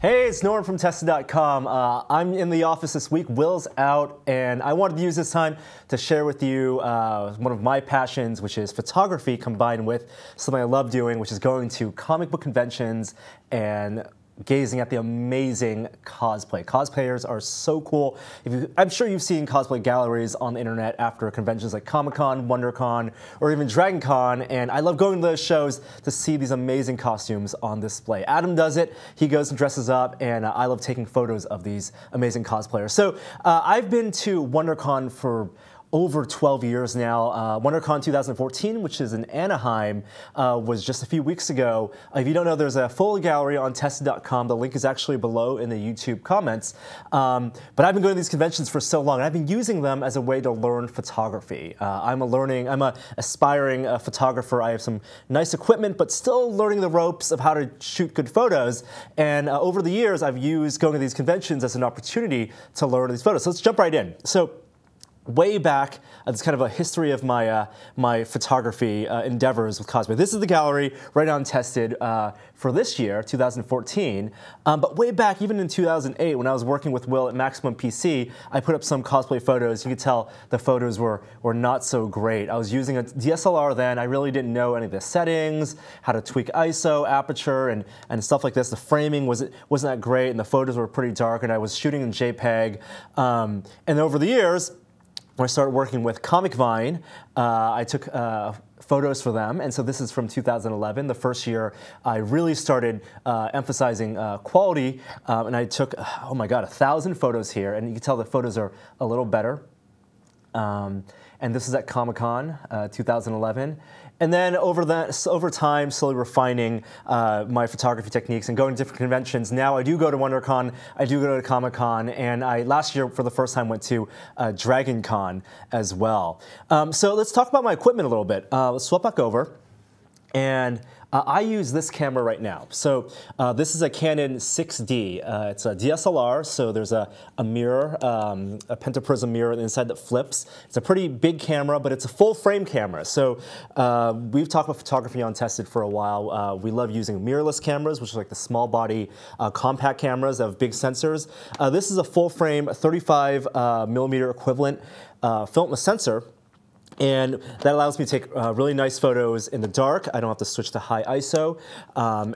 Hey, it's Norm from Tested.com. I'm in the office this week. Will's out, and I wanted to use this time to share with you one of my passions, which is photography combined with something I love doing, which is going to comic book conventions and gazing at the amazing cosplay. Cosplayers are so cool. I'm sure you've seen cosplay galleries on the internet after conventions like Comic-Con, WonderCon, or even DragonCon, and I love going to those shows to see these amazing costumes on display. Adam does it. He goes and dresses up, and I love taking photos of these amazing cosplayers. So I've been to WonderCon for over 12 years now. WonderCon 2014, which is in Anaheim, was just a few weeks ago. If you don't know, there's a full gallery on Tested.com. The link is actually below in the YouTube comments. But I've been going to these conventions for so long, and I've been using them as a way to learn photography. I'm an aspiring photographer. I have some nice equipment, but still learning the ropes of how to shoot good photos. And over the years, I've used going to these conventions as an opportunity to learn these photos. So let's jump right in. So way back, it's kind of a history of my my photography endeavors with cosplay. This is the gallery right on Tested for this year, 2014. But way back, even in 2008, when I was working with Will at Maximum PC, I put up some cosplay photos. You could tell the photos were not so great. I was using a DSLR then. I really didn't know any of the settings, how to tweak ISO, aperture, and stuff like this. The framing wasn't that great, and the photos were pretty dark, and I was shooting in JPEG. And over the years, when I started working with Comic Vine, I took photos for them, and so this is from 2011, the first year I really started emphasizing quality, and I took, oh my God, 1,000 photos here, and you can tell the photos are a little better. And this is at Comic-Con 2011. And then over time, slowly refining my photography techniques and going to different conventions. Now I do go to WonderCon, I do go to Comic-Con, and I last year for the first time went to DragonCon as well. So let's talk about my equipment a little bit. Let's swap back over. And I use this camera right now. So this is a Canon 6D. It's a DSLR, so there's a mirror, a pentaprism mirror inside that flips. It's a pretty big camera, but it's a full frame camera. So we've talked about photography on Tested for a while. We love using mirrorless cameras, which is like the small body compact cameras that have big sensors. This is a full frame 35 millimeter equivalent film sensor. And that allows me to take really nice photos in the dark. I don't have to switch to high ISO.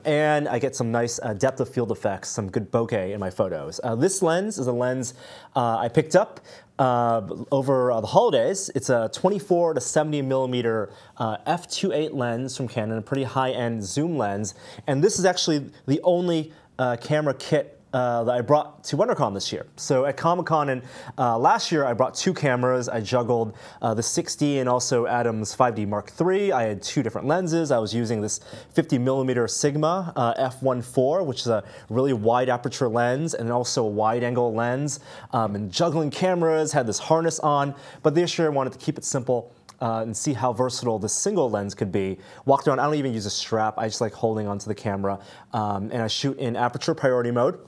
And I get some nice depth of field effects, some good bokeh in my photos. This lens is a lens I picked up over the holidays. It's a 24 to 70 millimeter f2.8 lens from Canon, a pretty high-end zoom lens. And this is actually the only camera kit that I brought to WonderCon this year. So at Comic-Con and last year, I brought two cameras. I juggled the 6D and also Adam's 5D Mark III. I had two different lenses. I was using this 50 millimeter Sigma f1.4, which is a really wide aperture lens, and also a wide angle lens. And juggling cameras, had this harness on. But this year, I wanted to keep it simple. And see how versatile this single lens could be. Walked around, I don't even use a strap. I just like holding onto the camera. And I shoot in aperture priority mode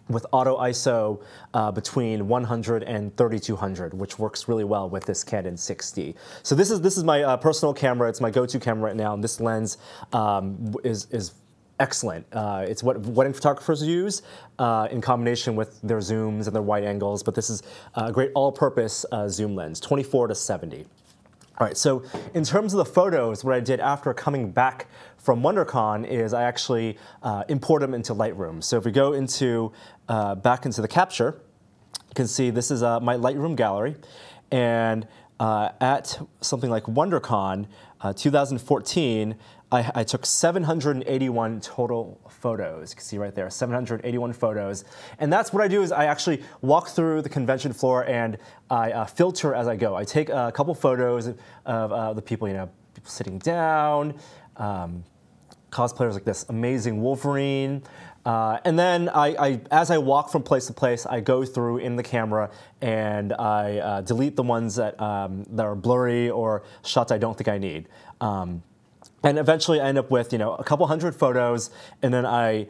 with auto ISO between 100 and 3200, which works really well with this Canon 6D. So this is my personal camera. It's my go-to camera right now, and this lens is excellent. It's what wedding photographers use in combination with their zooms and their wide angles, but this is a great all-purpose zoom lens, 24 to 70. All right, so in terms of the photos, what I did after coming back from WonderCon is I actually import them into Lightroom. So if we go into back into the capture, you can see this is my Lightroom Gallery. And at something like WonderCon 2014, I took 781 total photos. You can see right there, 781 photos. And that's what I do is I actually walk through the convention floor and I filter as I go. I take a couple photos of the people, people sitting down, cosplayers like this amazing Wolverine. And then as I walk from place to place, I go through in the camera and I delete the ones that are blurry or shots I don't think I need. And eventually I end up with, a couple hundred photos, and then I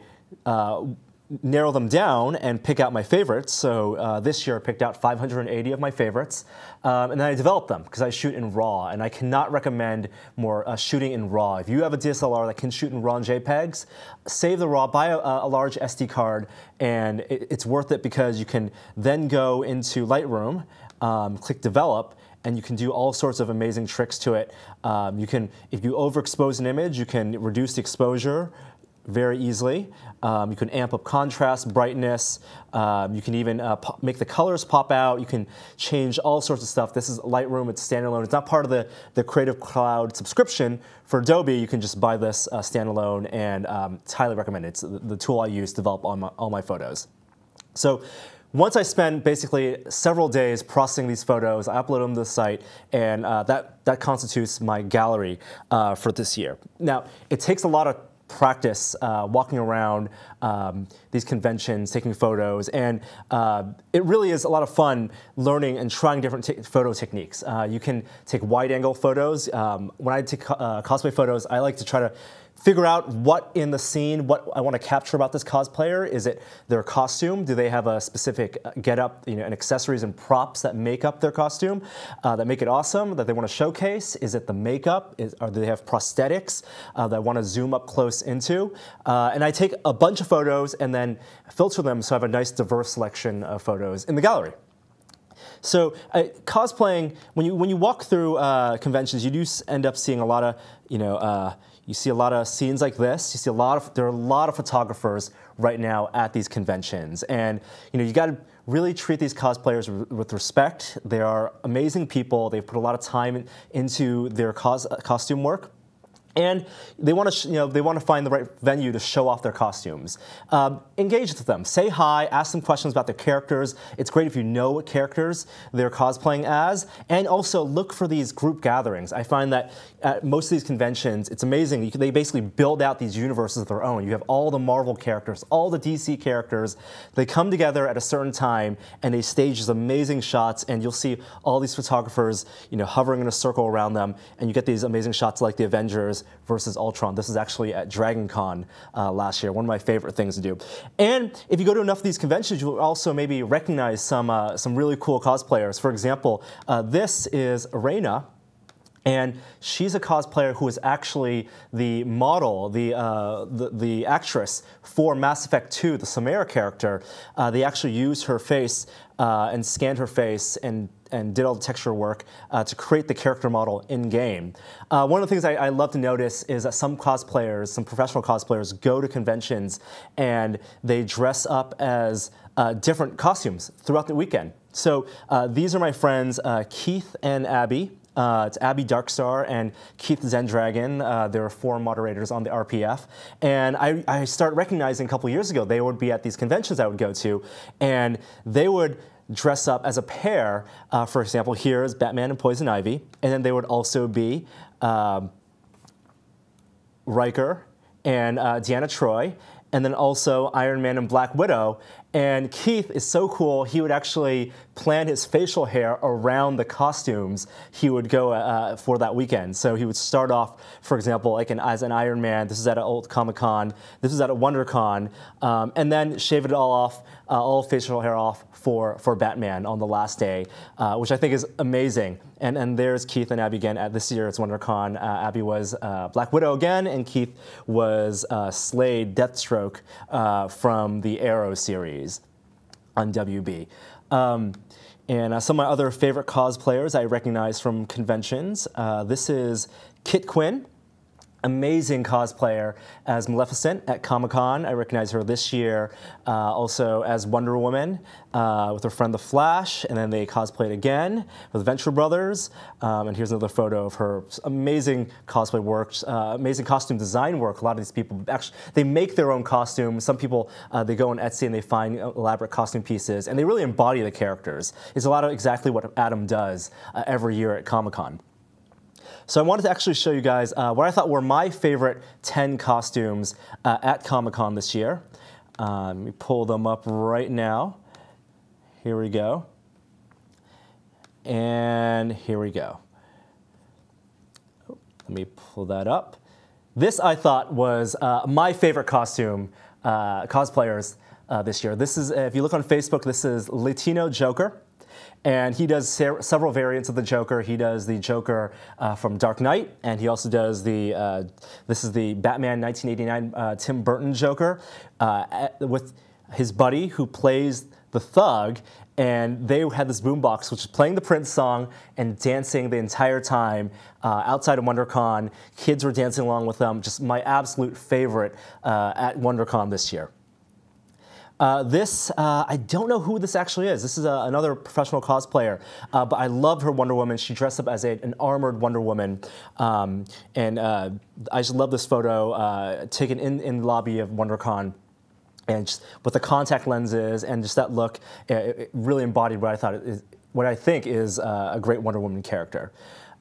narrow them down and pick out my favorites. So this year I picked out 580 of my favorites, and then I developed them because I shoot in RAW, and I cannot recommend more shooting in RAW. If you have a DSLR that can shoot in RAW and JPEGs, save the RAW, buy a large SD card, and it's worth it because you can then go into Lightroom, click Develop, and you can do all sorts of amazing tricks to it. If you overexpose an image, you can reduce the exposure very easily. You can amp up contrast, brightness. You can even make the colors pop out. You can change all sorts of stuff. This is Lightroom. It's standalone. It's not part of the Creative Cloud subscription. For Adobe, you can just buy this standalone, and it's highly recommended. It's the tool I use to develop all my photos. So once I spend basically several days processing these photos, I upload them to the site, and that constitutes my gallery for this year. Now, it takes a lot of practice walking around these conventions, taking photos, and it really is a lot of fun learning and trying different photo techniques. You can take wide-angle photos. When I take cosplay photos, I like to try to figure out what in the scene, what I want to capture about this cosplayer. Is it their costume? Do they have a specific getup, and accessories and props that make up their costume, that make it awesome, that they want to showcase? Is it the makeup? Or do they have prosthetics that I want to zoom up close into? And I take a bunch of photos and then filter them so I have a nice diverse selection of photos in the gallery. So cosplaying, when you walk through conventions, you do end up seeing a lot of, you see a lot of scenes like this. You see there are a lot of photographers right now at these conventions, and you got to really treat these cosplayers with respect. They are amazing people. They've put a lot of time into their costume work. And they want to find the right venue to show off their costumes. Engage with them. Say hi. Ask them questions about their characters. It's great if you know what characters they're cosplaying as. And also look for these group gatherings. I find that at most of these conventions, it's amazing. They basically build out these universes of their own. You have all the Marvel characters, all the DC characters. They come together at a certain time, and they stage these amazing shots. And you'll see all these photographers, hovering in a circle around them. And you get these amazing shots like the Avengers versus Ultron. This is actually at DragonCon last year, one of my favorite things to do. And if you go to enough of these conventions, you'll also maybe recognize some really cool cosplayers. For example, this is Arena, and she's a cosplayer who is actually the model, the actress for Mass Effect 2, the Samara character. They actually used her face and scanned her face and did all the texture work to create the character model in-game. One of the things I love to notice is that some cosplayers, some professional cosplayers, go to conventions and they dress up as different costumes throughout the weekend. So these are my friends, Keith and Abby. It's Abby Darkstar and Keith Zendragon. There are 4 moderators on the RPF. And I started recognizing a couple years ago, they would be at these conventions I would go to, and they would dress up as a pair. For example, here is Batman and Poison Ivy. And then they would also be Riker and Deanna Troi, and then also Iron Man and Black Widow. And Keith is so cool, he would actually plan his facial hair around the costumes he would go for that weekend. So he would start off, for example, like as an Iron Man. This is at an old Comic-Con. This is at a WonderCon. And then shave it all off, all facial hair off for Batman on the last day, which I think is amazing. And there's Keith and Abby again at this year's WonderCon. Abby was Black Widow again, and Keith was Slade Deathstroke from the Arrow series on WB. And some of my other favorite cosplayers I recognize from conventions. This is Kit Quinn, amazing cosplayer as Maleficent at Comic-Con. I recognize her this year also as Wonder Woman with her friend The Flash, and then they cosplayed again with Venture Brothers. And here's another photo of her amazing cosplay work, amazing costume design work. A lot of these people, actually, they make their own costumes. Some people, they go on Etsy and they find elaborate costume pieces, and they really embody the characters. It's a lot of exactly what Adam does every year at Comic-Con. So I wanted to actually show you guys what I thought were my favorite 10 costumes at Comic-Con this year. Let me pull them up right now. Here we go. And here we go. Let me pull that up. This, I thought, was my favorite costume, cosplayers this year. This is, if you look on Facebook, this is Latino Joker. And he does several variants of the Joker. He does the Joker from Dark Knight, and he also does the, this is the Batman 1989 Tim Burton Joker with his buddy who plays the thug, and they had this boombox which is playing the Prince song and dancing the entire time outside of WonderCon. Kids were dancing along with them. Just my absolute favorite at WonderCon this year. I don't know who this actually is. This is another professional cosplayer, but I love her Wonder Woman. She dressed up as an armored Wonder Woman, and I just love this photo taken in the lobby of WonderCon. And just with the contact lenses and just that look, it really embodied what I think is a great Wonder Woman character.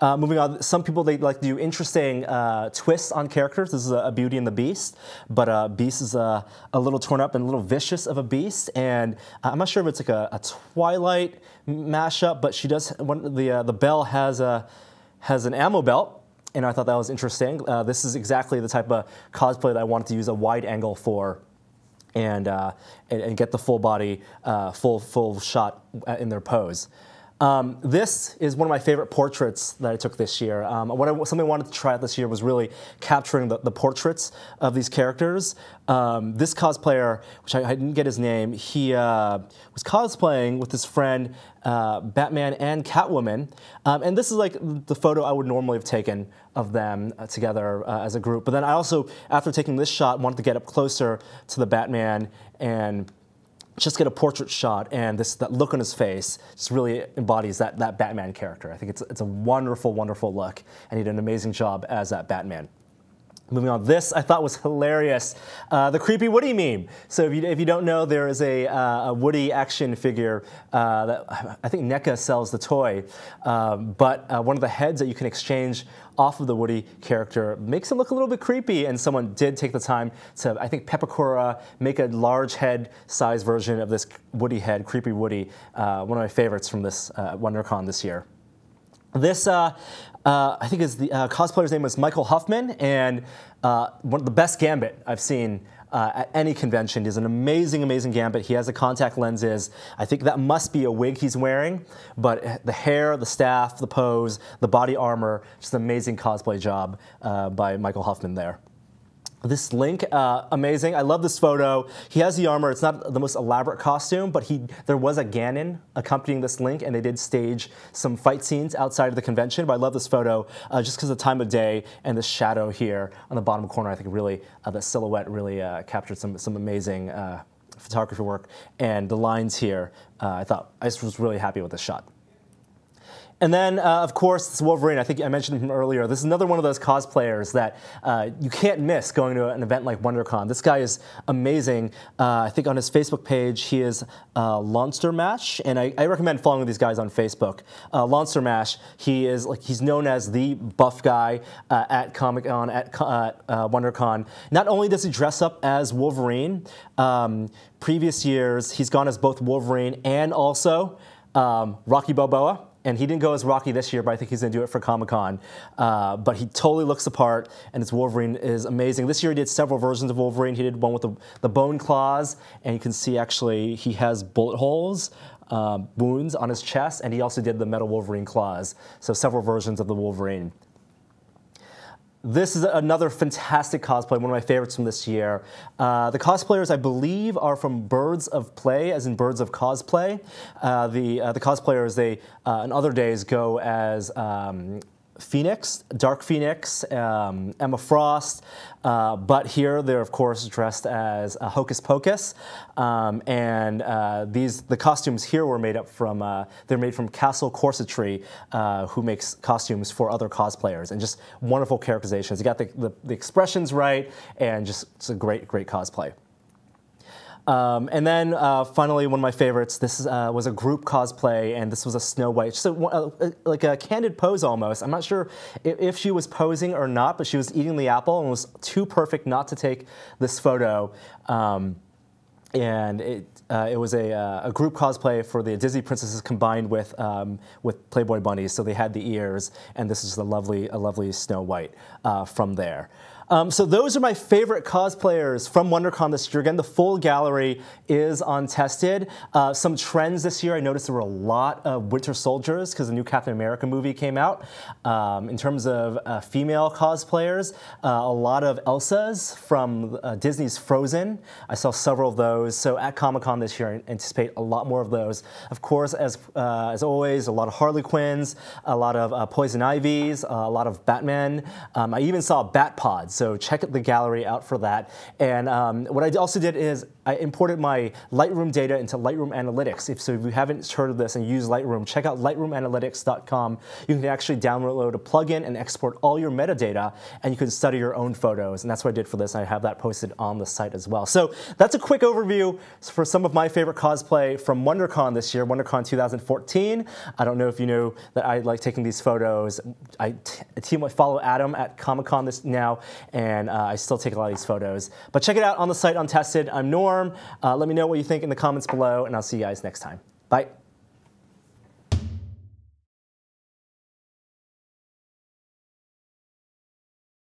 Moving on, some people, they like to do interesting twists on characters. This is a Beauty and the Beast, but Beast is a little torn up and a little vicious of a beast, and I'm not sure if it's like a Twilight mashup, but she does, the bell has an ammo belt, and I thought that was interesting. This is exactly the type of cosplay that I wanted to use a wide angle for, and get the full body, full shot in their pose. This is one of my favorite portraits that I took this year. Something I wanted to try out this year was really capturing the portraits of these characters. This cosplayer, which I didn't get his name, he was cosplaying with his friend Batman and Catwoman. And this is like the photo I would normally have taken of them together as a group. But then I also, after taking this shot, wanted to get up closer to the Batman and just get a portrait shot, and that look on his face just really embodies that Batman character. I think it's a wonderful, wonderful look, and he did an amazing job as that Batman. Moving on, this I thought was hilarious. The creepy Woody meme. So if you don't know, there is a Woody action figure that I think NECA sells the toy, but one of the heads that you can exchange off of the Woody character makes him look a little bit creepy, and someone did take the time to, I think, Pepakura, make a large head size version of this Woody head, Creepy Woody, one of my favorites from this WonderCon this year. This, I think the cosplayer's name was Michael Hoffman, and one of the best gambit I've seen at any convention. He's an amazing, amazing gambit. He has the contact lenses. I think that must be a wig he's wearing, but the hair, the staff, the pose, the body armor, just an amazing cosplay job by Michael Hoffman there. This Link, amazing. I love this photo. He has the armor. It's not the most elaborate costume, but there was a Ganon accompanying this Link, and they did stage some fight scenes outside of the convention. But I love this photo just because of the time of day and the shadow here on the bottom corner. I think really the silhouette really captured some amazing photography work, and the lines here. I just was really happy with this shot. And then, of course, it's Wolverine. I think I mentioned him earlier. This is another one of those cosplayers that you can't miss going to an event like WonderCon. This guy is amazing. I think on his Facebook page, he is Launster Mash, and I recommend following these guys on Facebook. Launster Mash, he's known as the buff guy at Comic-Con, at WonderCon. Not only does he dress up as Wolverine, previous years he's gone as both Wolverine and also Rocky Balboa. And he didn't go as Rocky this year, but I think he's going to do it for Comic-Con. But he totally looks the part, and his Wolverine is amazing. This year he did several versions of Wolverine. He did one with the bone claws, and you can see actually he has bullet holes, wounds on his chest, and he also did the metal Wolverine claws. So several versions of the Wolverine. This is another fantastic cosplay, one of my favorites from this year. The cosplayers, I believe, are from Birds of Play, as in Birds of Cosplay. The cosplayers, they, in other days, go as Phoenix, Dark Phoenix, Emma Frost, but here they're of course dressed as Hocus Pocus, and the costumes here were made up from they're made from Castle Corsetry, who makes costumes for other cosplayers, and just wonderful characterizations. You got the expressions right, and it's a great cosplay. And then finally, one of my favorites, this was a group cosplay, and this was a Snow White, so like a candid pose almost. I'm not sure if she was posing or not, but she was eating the apple and was too perfect not to take this photo. And it was a group cosplay for the Disney princesses combined with Playboy bunnies, so they had the ears, and this is a lovely Snow White from there. So those are my favorite cosplayers from WonderCon this year. Again, the full gallery is untested. Some trends this year, I noticed there were a lot of Winter Soldiers because the new Captain America movie came out. In terms of female cosplayers, a lot of Elsas from Disney's Frozen. I saw several of those. So at Comic-Con this year, I anticipate a lot more of those. Of course, as always, a lot of Harley Quinns, a lot of Poison Ivies, a lot of Batman. I even saw Bat Pod, so check the gallery out for that. And what I also did is I imported my Lightroom data into Lightroom Analytics. If you haven't heard of this and use Lightroom, check out lightroomanalytics.com. You can actually download a plugin and export all your metadata, and you can study your own photos. And that's what I did for this. I have that posted on the site as well. So that's a quick overview for some of my favorite cosplay from WonderCon this year, WonderCon 2014. I don't know if you know that I like taking these photos. I follow Adam at Comic-Con now, and I still take a lot of these photos. But check it out on the site Untested. I'm Norm. Let me know what you think in the comments below, and I'll see you guys next time. Bye.